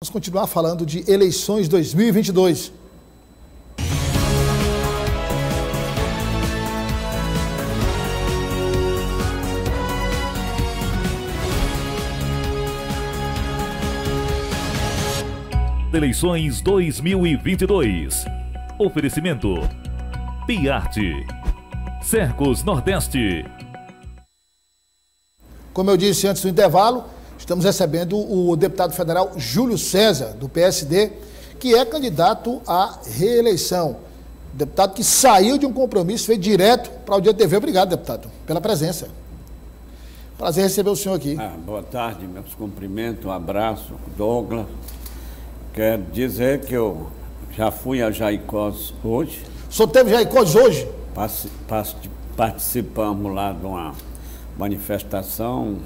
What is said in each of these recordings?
Vamos continuar falando de eleições 2022. Eleições 2022. Oferecimento Piarte, Cercos Nordeste. Como eu disse antes do intervalo, estamos recebendo o deputado federal Júlio César, do PSD, que é candidato à reeleição. Deputado que saiu de um compromisso, veio direto para o Dia TV. Obrigado, deputado, pela presença. Prazer receber o senhor aqui. Boa tarde, meus cumprimentos, um abraço, Douglas. Quero dizer que eu já fui a Jaicós hoje. O senhor teve Jaicós hoje? Participamos lá de uma manifestação,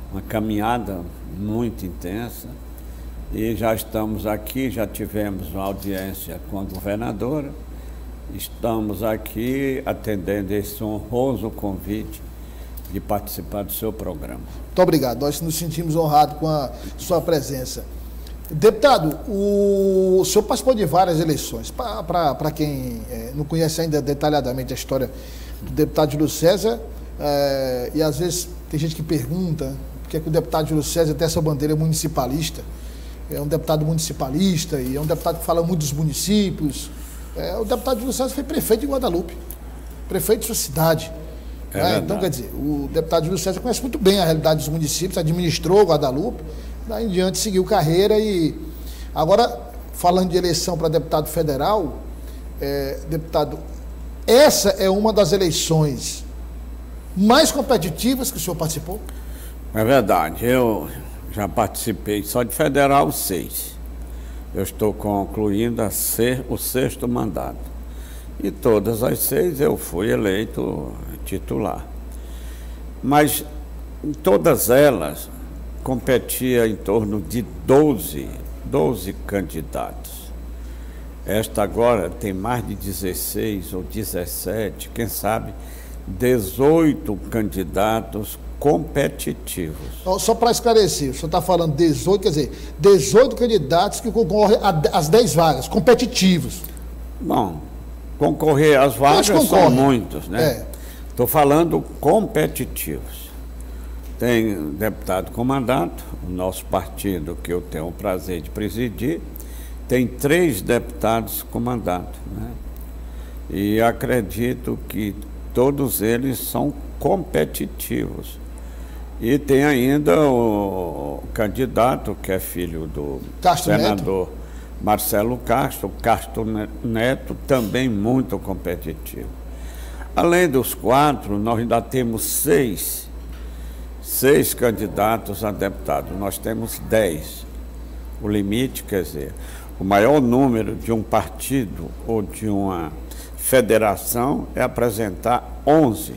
uma caminhada muito intensa, e já estamos aqui, já tivemos uma audiência com a governadora, estamos aqui atendendo esse honroso convite de participar do seu programa. Muito obrigado, nós nos sentimos honrados com a sua presença. Deputado, o senhor participou de várias eleições. Para quem não conhece ainda detalhadamente a história do deputado Júlio César, e às vezes tem gente que pergunta por que é que o deputado Júlio César tem essa bandeira municipalista. É um deputado municipalista e é um deputado que fala muito dos municípios. O deputado Júlio César foi prefeito de Guadalupe, prefeito de sua cidade. Então, quer dizer, o deputado Júlio César conhece muito bem a realidade dos municípios, administrou Guadalupe, daí em diante seguiu carreira. E agora, falando de eleição para deputado federal, deputado, essa é uma das eleições mais competitivas que o senhor participou? É verdade, eu já participei só de federal 6. Eu estou concluindo o 6º mandato. E todas as 6 eu fui eleito titular. Mas em todas elas competia em torno de 12 candidatos. Esta agora tem mais de 16 ou 17, quem sabe 18 candidatos competitivos. Só para esclarecer, o senhor está falando 18, quer dizer, 18 candidatos que concorrem às 10 vagas, competitivos. Bom, concorrer às vagas são muitos, né? Estou falando competitivos. Tem deputado com mandato, o nosso partido, que eu tenho o prazer de presidir, tem 3 deputados com mandato, né? E acredito que todos eles são competitivos. E tem ainda o candidato, que é filho do senador Marcelo Castro, Castro Neto, também muito competitivo. Além dos 4, nós ainda temos 6 candidatos a deputado. Nós temos 10. O limite, quer dizer, o maior número de um partido ou de uma federação é apresentar 11.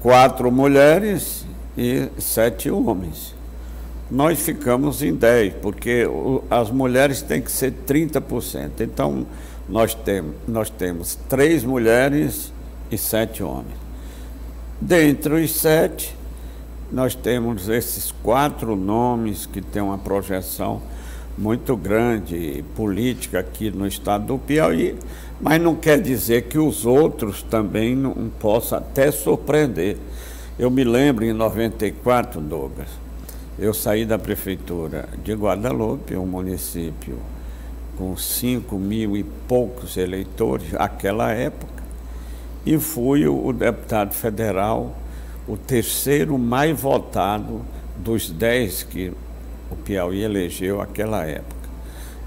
4 mulheres e 7 homens. Nós ficamos em 10, porque as mulheres têm que ser 30%. Então, nós temos 3 mulheres e 7 homens. Dentre os 7, nós temos esses 4 nomes que têm uma projeção muito grande política aqui no estado do Piauí, mas não quer dizer que os outros também não possam até surpreender. Eu me lembro, em 94, Douglas, eu saí da prefeitura de Guadalupe, um município com 5.000 e poucos eleitores naquela época, e fui o deputado federal, o 3º mais votado dos 10 que o Piauí elegeu naquela época.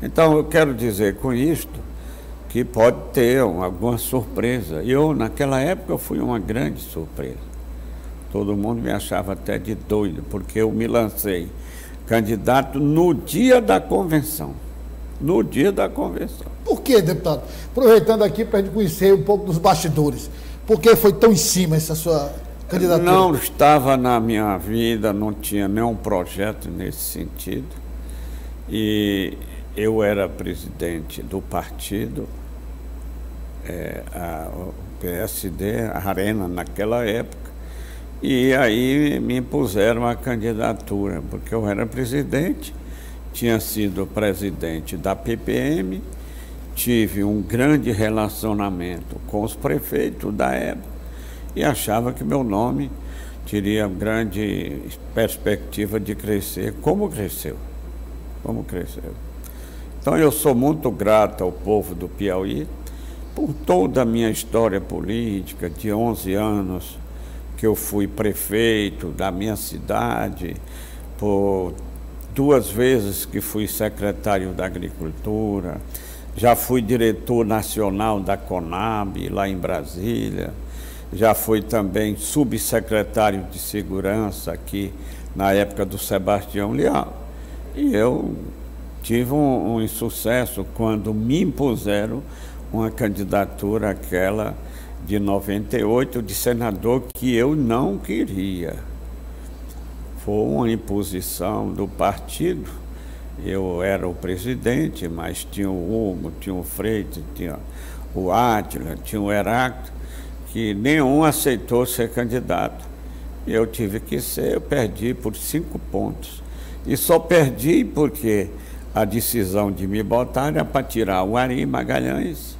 Então, eu quero dizer com isto que pode ter alguma surpresa. Eu, naquela época, fui uma grande surpresa. Todo mundo me achava até de doido, porque eu me lancei candidato no dia da convenção. No dia da convenção. Por quê, deputado? Aproveitando aqui para a gente conhecer um pouco dos bastidores. Por que foi tão em cima essa sua candidatura? Não estava na minha vida, não tinha nenhum projeto nesse sentido. E eu era presidente do partido, o PSD, a Arena, naquela época. E aí me impuseram a candidatura, porque eu era presidente tinha sido presidente da PPM, tive um grande relacionamento com os prefeitos da época e achava que meu nome teria grande perspectiva de crescer, como cresceu. Então eu sou muito grato ao povo do Piauí por toda a minha história política, de 11 anos que eu fui prefeito da minha cidade, por 2 vezes que fui secretário da Agricultura, já fui diretor nacional da Conab, lá em Brasília, já fui também subsecretário de Segurança aqui na época do Sebastião Leal. E eu tive um insucesso quando me impuseram uma candidatura, aquela de 98, de senador, que eu não queria. Foi uma imposição do partido. Eu era o presidente, mas tinha o Hugo, tinha o Freitas, tinha o Átila, tinha o Heráclito, que nenhum aceitou ser candidato. Eu tive que ser, eu perdi por 5 pontos. E só perdi porque a decisão de me botar era para tirar o Ari Magalhães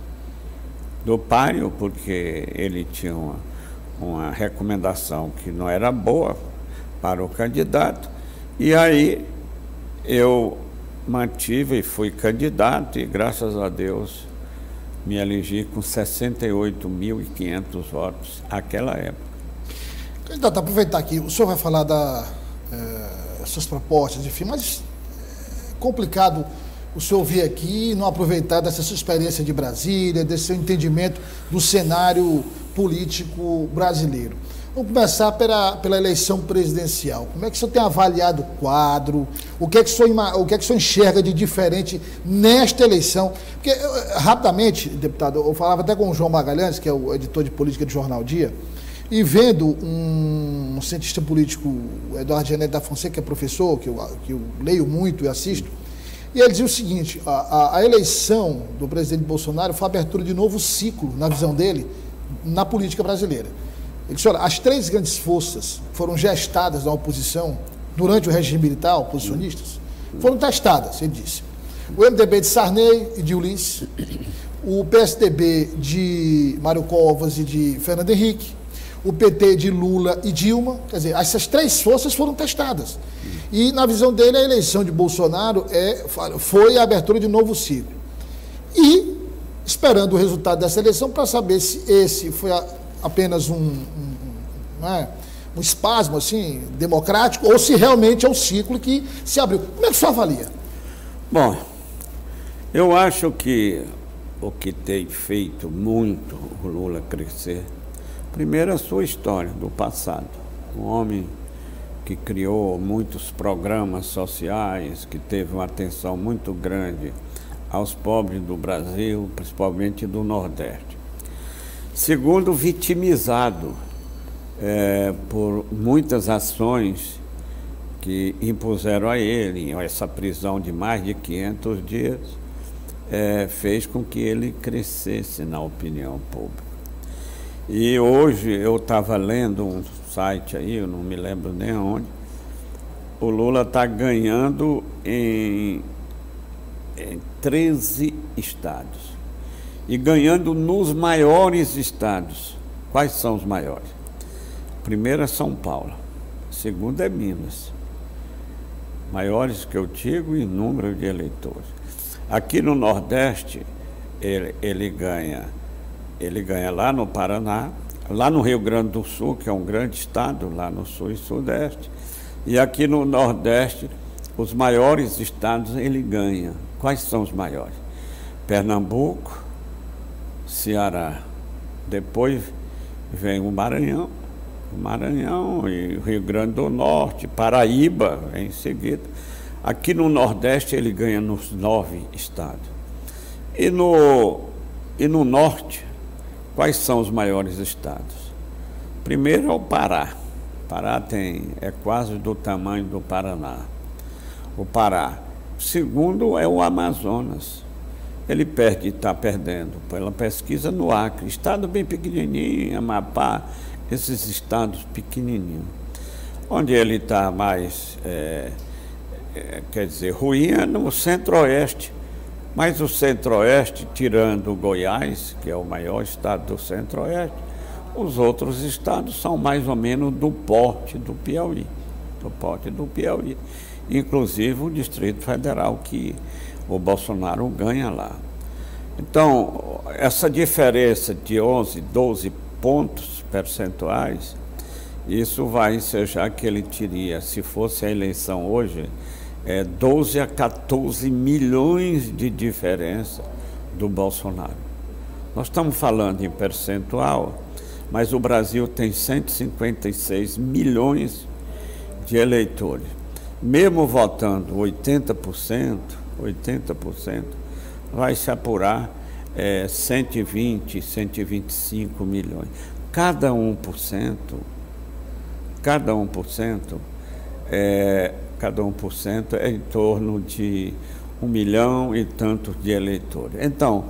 do páreo, porque ele tinha uma recomendação que não era boa para o candidato. E aí eu mantive e fui candidato e, graças a Deus, me elegi com 68.500 votos naquela época. Candidato, aproveitar aqui, o senhor vai falar das suas propostas, enfim, mas é complicado o senhor vir aqui e não aproveitar dessa sua experiência de Brasília, desse seu entendimento do cenário político brasileiro. Vamos começar pela eleição presidencial. Como é que o senhor tem avaliado o quadro? O que é que o senhor enxerga de diferente nesta eleição? Porque, rapidamente, deputado, eu falava até com o João Magalhães, que é o editor de política do Jornal Dia, e vendo um cientista político, Eduardo Genete da Fonseca, que é professor, que eu leio muito e assisto, e ele dizia o seguinte: a eleição do presidente Bolsonaro foi a abertura de novo ciclo, na visão dele, na política brasileira. Ele disse: olha, as 3 grandes forças foram gestadas na oposição durante o regime militar, oposicionistas, foram testadas, ele disse. O MDB de Sarney e de Ulisses, o PSDB de Mário Covas e de Fernando Henrique, o PT de Lula e Dilma. Quer dizer, essas 3 forças foram testadas. E, na visão dele, a eleição de Bolsonaro foi a abertura de novo ciclo. E, esperando o resultado dessa eleição, para saber se esse foi apenas um espasmo assim, democrático, ou se realmente é um ciclo que se abriu. Como é que o senhor avalia? Bom, eu acho que o que tem feito muito o Lula crescer, primeiro a sua história do passado. Um homem que criou muitos programas sociais, que teve uma atenção muito grande aos pobres do Brasil, principalmente do Nordeste. Segundo, vitimizado por muitas ações que impuseram a ele. Essa prisão de mais de 500 dias fez com que ele crescesse na opinião pública. E hoje eu estava lendo um site aí, eu não me lembro nem onde, o Lula está ganhando em 13 estados. E ganhando nos maiores estados. Quais são os maiores? Primeiro é São Paulo, segundo é Minas. Maiores que eu digo em número de eleitores. Aqui no Nordeste, ele ganha lá no Paraná, lá no Rio Grande do Sul, que é um grande estado, lá no Sul e Sudeste, e aqui no Nordeste, os maiores estados ele ganha. Quais são os maiores? Pernambuco, Ceará, depois vem o Maranhão e o Rio Grande do Norte, Paraíba em seguida. Aqui no Nordeste ele ganha nos 9 estados. E no Norte, quais são os maiores estados? Primeiro é o Pará. O Pará é quase do tamanho do Paraná. O Pará. Segundo é o Amazonas. Ele está perdendo pela pesquisa no Acre. Estado bem pequenininho, Amapá, esses estados pequenininhos. Onde ele está mais quer dizer, ruim é no Centro-Oeste. Mas o Centro-Oeste, tirando o Goiás, que é o maior estado do Centro-Oeste, os outros estados são mais ou menos do porte do Piauí. Do porte do Piauí. Inclusive o Distrito Federal, que o Bolsonaro ganha lá. Então, essa diferença de 11, 12 pontos percentuais, isso vai ensejar que ele teria, se fosse a eleição hoje, 12 a 14 milhões de diferença do Bolsonaro. Nós estamos falando em percentual, mas o Brasil tem 156 milhões de eleitores. Mesmo votando 80%, vai se apurar 120, 125 milhões. Cada 1% é em torno de 1 milhão e tantos de eleitores. Então,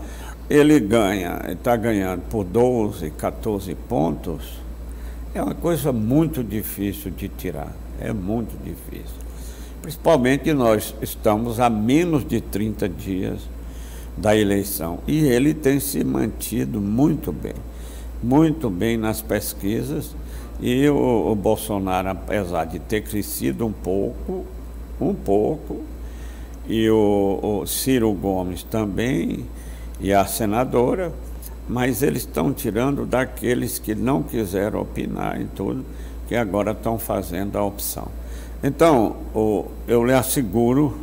ele está ganhando por 12, 14 pontos, é uma coisa muito difícil de tirar, é muito difícil. Principalmente nós estamos a menos de 30 dias da eleição e ele tem se mantido muito bem nas pesquisas. E o Bolsonaro, apesar de ter crescido um pouco, e o Ciro Gomes também, e a senadora, mas eles estão tirando daqueles que não quiseram opinar em tudo, que agora estão fazendo a opção. Então, eu lhe asseguro,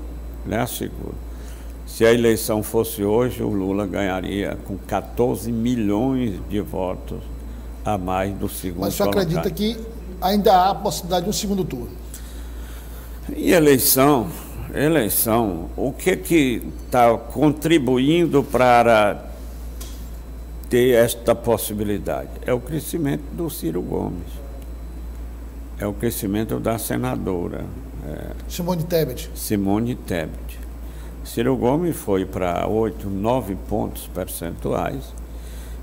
se a eleição fosse hoje, o Lula ganharia com 14 milhões de votos a mais do segundo. Mas você acredita que ainda há a possibilidade de um segundo turno? E eleição, o que está contribuindo para ter esta possibilidade? É o crescimento do Ciro Gomes, é o crescimento da senadora Simone Tebet. Ciro Gomes foi para 8, 9 pontos percentuais,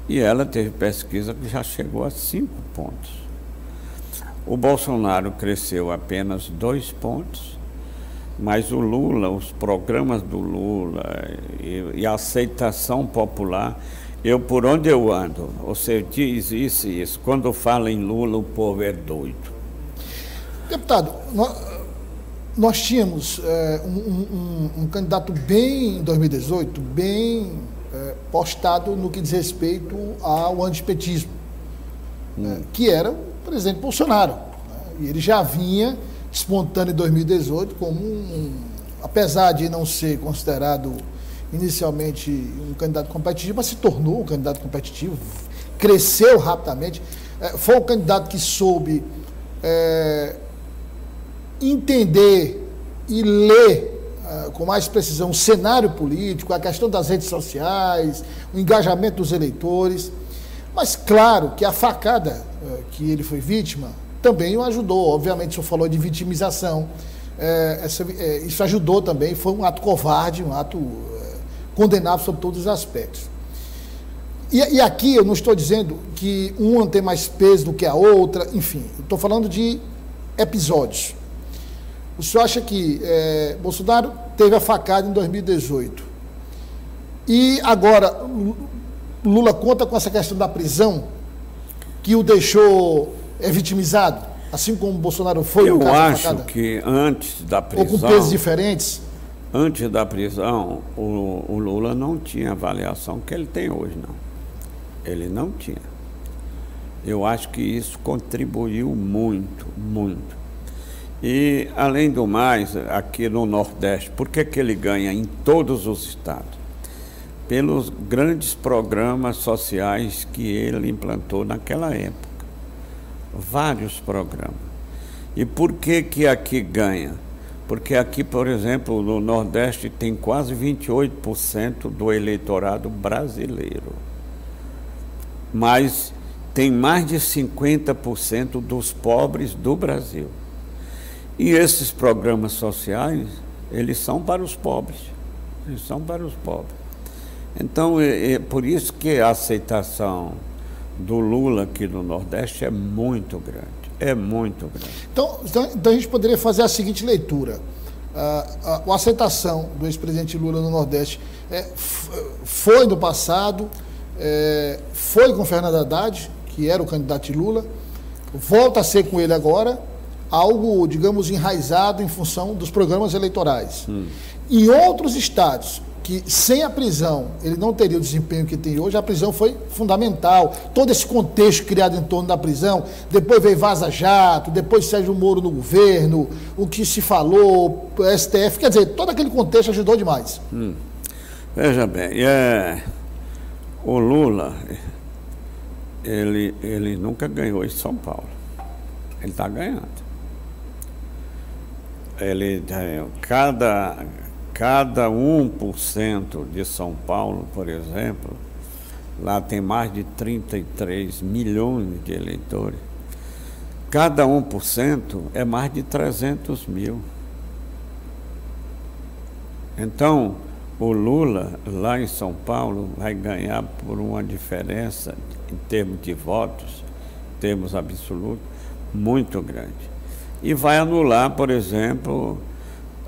e ela teve pesquisa que já chegou a 5 pontos. O Bolsonaro cresceu apenas 2 pontos, mas o Lula, os programas do Lula e a aceitação popular, por onde eu ando, você diz isso e isso, quando fala em Lula o povo é doido. Deputado, nós tínhamos um candidato em 2018, postado no que diz respeito ao antipetismo, que era o presidente Bolsonaro. E ele já vinha despontando em 2018 como apesar de não ser considerado inicialmente um candidato competitivo, mas se tornou um candidato competitivo, cresceu rapidamente, foi um candidato que soube entender e ler com mais precisão o cenário político, a questão das redes sociais, o engajamento dos eleitores. Mas claro que a facada que ele foi vítima também o ajudou. Obviamente, o senhor falou de vitimização. Isso ajudou também, foi um ato covarde, um ato condenável sob todos os aspectos. E aqui eu não estou dizendo que uma tem mais peso do que a outra, enfim, eu estou falando de episódios. O senhor acha que Bolsonaro teve a facada em 2018 e agora Lula conta com essa questão da prisão que o deixou vitimizado, assim como Bolsonaro foi no caso da facada? Eu acho que antes da prisão... Ou com pesos diferentes? Antes da prisão, o Lula não tinha a avaliação que ele tem hoje, não. Ele não tinha. Eu acho que isso contribuiu muito, muito. E, além do mais, aqui no Nordeste, por que ele ganha em todos os estados? Pelos grandes programas sociais que ele implantou naquela época. Vários programas. E por que aqui ganha? Porque aqui, por exemplo, no Nordeste tem quase 28% do eleitorado brasileiro. Mas tem mais de 50% dos pobres do Brasil. E esses programas sociais, eles são para os pobres. Eles são para os pobres. Então, é por isso que a aceitação do Lula aqui no Nordeste é muito grande. É muito grande. Então a gente poderia fazer a seguinte leitura. A aceitação do ex-presidente Lula no Nordeste foi no passado, foi com Fernando Haddad, que era o candidato de Lula, volta a ser com ele agora, algo, digamos, enraizado em função dos programas eleitorais. Em outros estados, que sem a prisão ele não teria o desempenho que tem hoje, a prisão foi fundamental. Todo esse contexto criado em torno da prisão, depois veio Vaza Jato, depois Sérgio Moro no governo, o que se falou, o STF, quer dizer, todo aquele contexto ajudou demais. Veja bem, o Lula, ele nunca ganhou em São Paulo. Ele está ganhando. Ele cada 1% de São Paulo, por exemplo, lá tem mais de 33 milhões de eleitores. Cada 1% é mais de 300 mil. Então, o Lula, lá em São Paulo, vai ganhar por uma diferença, em termos de votos, em termos absolutos, muito grande. E vai anular, por exemplo,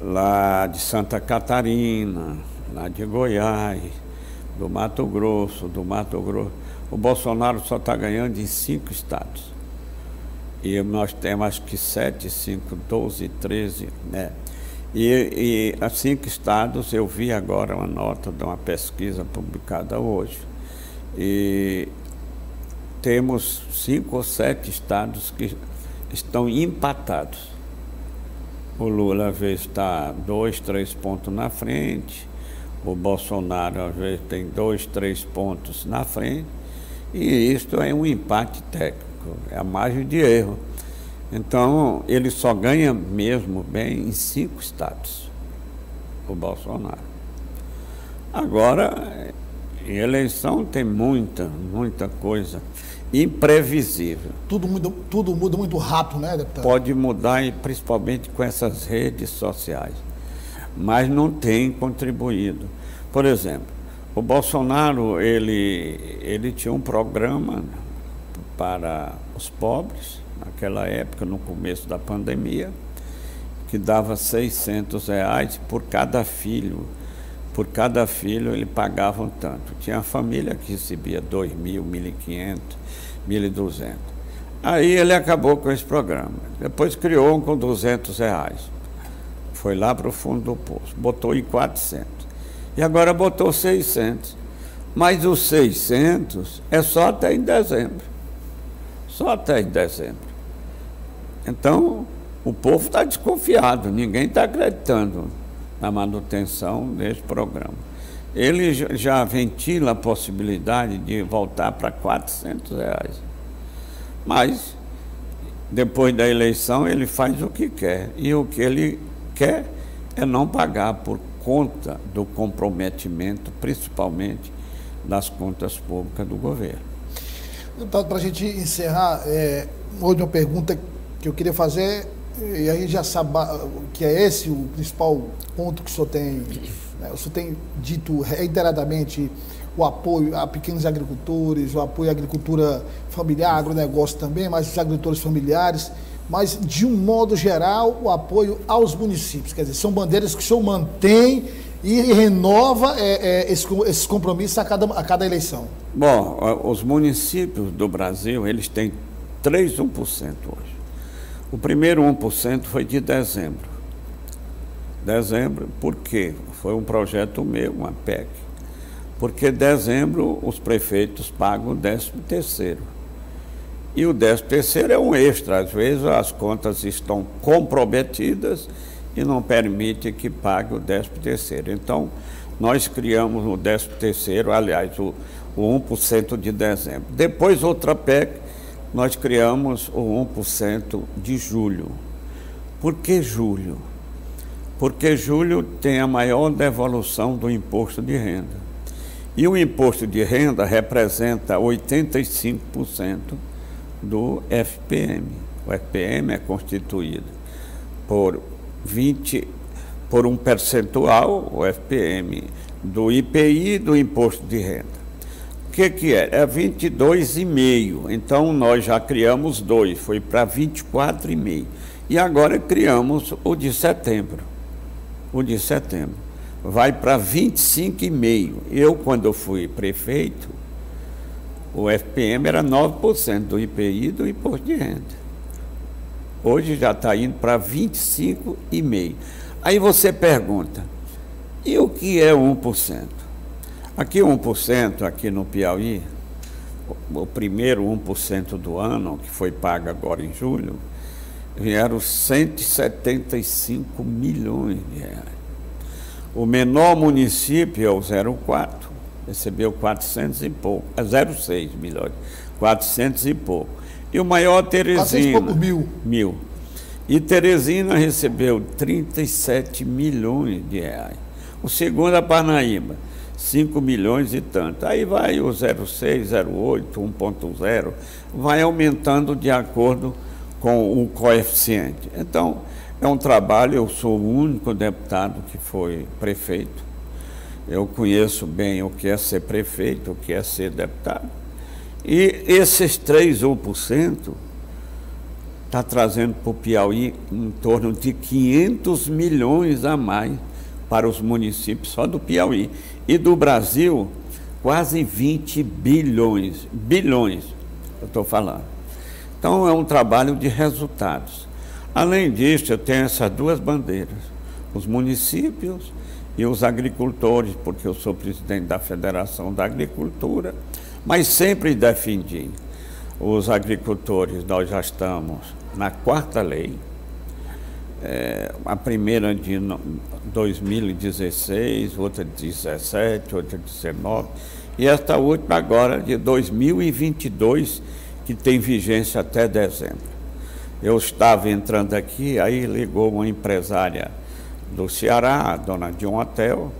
lá de Santa Catarina, lá de Goiás, do Mato Grosso. O Bolsonaro só está ganhando em 5 estados. E nós temos acho que 7, 5, 12, 13, né? E a 5 estados, eu vi agora uma nota de uma pesquisa publicada hoje. E temos 5 ou 7 estados que estão empatados. O Lula, às vezes, está 2, 3 pontos na frente. O Bolsonaro, às vezes, tem 2, 3 pontos na frente. E isto é um empate técnico, é a margem de erro. Então, ele só ganha mesmo bem em 5 estados, o Bolsonaro. Agora, em eleição tem muita coisa imprevisível. Tudo muda muito rápido, né, deputado? Pode mudar, principalmente com essas redes sociais, mas não tem contribuído. Por exemplo, o Bolsonaro, ele tinha um programa para os pobres, naquela época, no começo da pandemia, que dava R$600 por cada filho. Por cada filho ele pagava um tanto. Tinha a família que recebia 2.000, 1.500, 1.200. Aí ele acabou com esse programa. Depois criou um com R$200. Foi lá para o fundo do poço. Botou em 400. E agora botou 600. Mas os 600 é só até em dezembro. Só até em dezembro. Então, o povo está desconfiado. Ninguém está acreditando na manutenção desse programa. Ele já ventila a possibilidade de voltar para R$400. Mas, depois da eleição, ele faz o que quer. E o que ele quer é não pagar por conta do comprometimento, principalmente das contas públicas do governo. Deputado, para a gente encerrar, uma última pergunta que eu queria fazer, e aí já sabe que é esse o principal ponto que o senhor tem, né? O senhor tem dito reiteradamente o apoio a pequenos agricultores, o apoio à agricultura familiar, agronegócio também, mas os agricultores familiares, mas de um modo geral o apoio aos municípios, quer dizer, são bandeiras que o senhor mantém e renova esses compromissos a cada eleição. Bom, os municípios do Brasil, eles têm 1% hoje. O primeiro 1% foi de dezembro. Dezembro, por quê? Foi um projeto meu, uma PEC. Porque em dezembro os prefeitos pagam o 13º. E o 13º é um extra. Às vezes as contas estão comprometidas e não permite que pague o 13º. Então, nós criamos o 13º, aliás, o 1% de dezembro. Depois, outra PEC, nós criamos o 1% de julho. Por que julho? Porque julho tem a maior devolução do imposto de renda. E o imposto de renda representa 85% do FPM. O FPM é constituído por um percentual, o FPM, do IPI e do imposto de renda. O que é? É 22,5%. Então, nós já criamos 2, foi para 24,5%. E agora criamos o de setembro. o de setembro. Vai para 25,5%. Eu, quando eu fui prefeito, o FPM era 9% do IPI e do imposto de renda. Hoje já está indo para 25,5%. Aí você pergunta, e o que é 1%? Aqui 1%, aqui no Piauí, o primeiro 1% do ano, que foi pago agora em julho, vieram 175 milhões de reais. O menor município é o 04, recebeu 400 e pouco, 0,6 milhões, 400 e pouco. E o maior, Teresina, 400 e poucos mil. E Teresina recebeu 37 milhões de reais. O segundo, a Parnaíba, 5 milhões e tanto. Aí vai o 0,6, 0,8, 1,0, vai aumentando de acordo com o coeficiente. Então, é um trabalho, eu sou o único deputado que foi prefeito. Eu conheço bem o que é ser prefeito, o que é ser deputado. E esses 3% está trazendo para o Piauí em torno de 500 milhões a mais para os municípios só do Piauí. E do Brasil, quase 20 bilhões, eu estou falando. Então, é um trabalho de resultados. Além disso, eu tenho essas duas bandeiras, os municípios e os agricultores, porque eu sou presidente da Federação da Agricultura, mas sempre defendi os agricultores. Nós já estamos na 4ª lei, a primeira de 2016, outra de 17, outra de 19, e esta última agora de 2022, que tem vigência até dezembro. Eu estava entrando aqui, aí ligou uma empresária do Ceará, a dona de um hotel,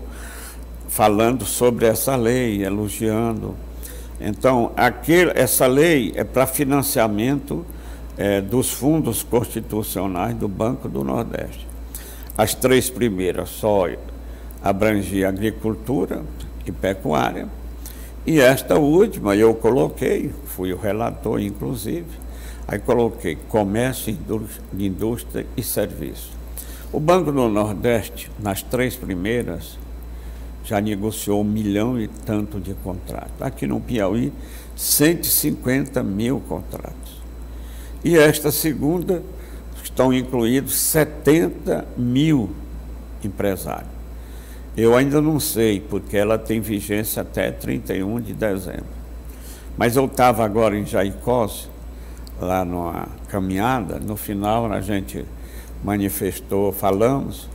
falando sobre essa lei, elogiando. Então, essa lei é para financiamento dos fundos constitucionais do Banco do Nordeste. As 3 primeiras só abrangiam agricultura e pecuária, e esta última eu coloquei, fui o relator inclusive, aí coloquei comércio, indústria e serviço. O Banco do Nordeste, nas 3 primeiras, já negociou 1 milhão e tanto de contratos. Aqui no Piauí, 150 mil contratos. E esta segunda, estão incluídos 70 mil empresários. Eu ainda não sei, porque ela tem vigência até 31 de dezembro. Mas eu estava agora em Jaicós, lá numa caminhada, no final a gente manifestou, falamos,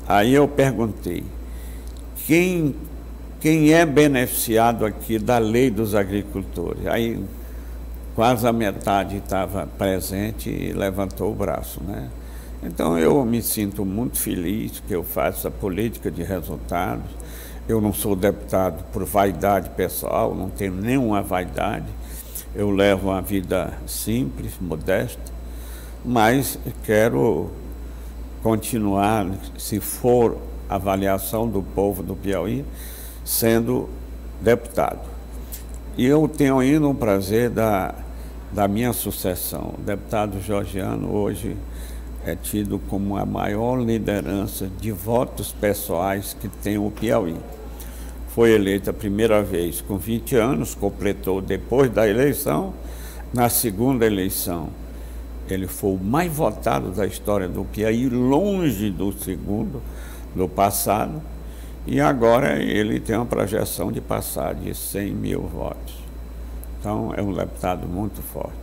aí eu perguntei, quem é beneficiado aqui da lei dos agricultores? Aí quase a metade estava presente e levantou o braço, né? Então eu me sinto muito feliz que eu faço a política de resultados. Eu não sou deputado por vaidade pessoal, não tenho nenhuma vaidade. Eu levo uma vida simples, modesta, mas quero continuar, se for avaliação do povo do Piauí, sendo deputado. E eu tenho ainda um prazer da minha sucessão. O deputado Georgiano hoje é tido como a maior liderança de votos pessoais que tem o Piauí. Foi eleito a primeira vez com 20 anos, completou depois da eleição. Na segunda eleição, ele foi o mais votado da história do Piauí, longe do segundo, do passado. E agora ele tem uma projeção de passar de 100 mil votos. Então, é um deputado muito forte.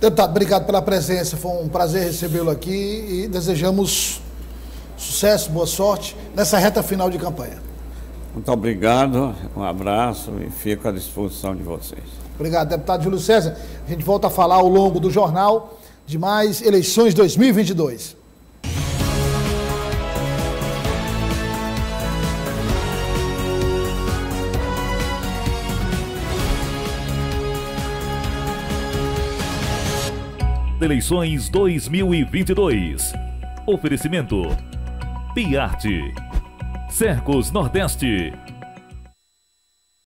Deputado, obrigado pela presença, foi um prazer recebê-lo aqui e desejamos sucesso, boa sorte nessa reta final de campanha. Muito obrigado, um abraço e fico à disposição de vocês. Obrigado, deputado Júlio César. A gente volta a falar ao longo do jornal de mais eleições 2022. Eleições 2022. Oferecimento: Piarte, Cercos Nordeste,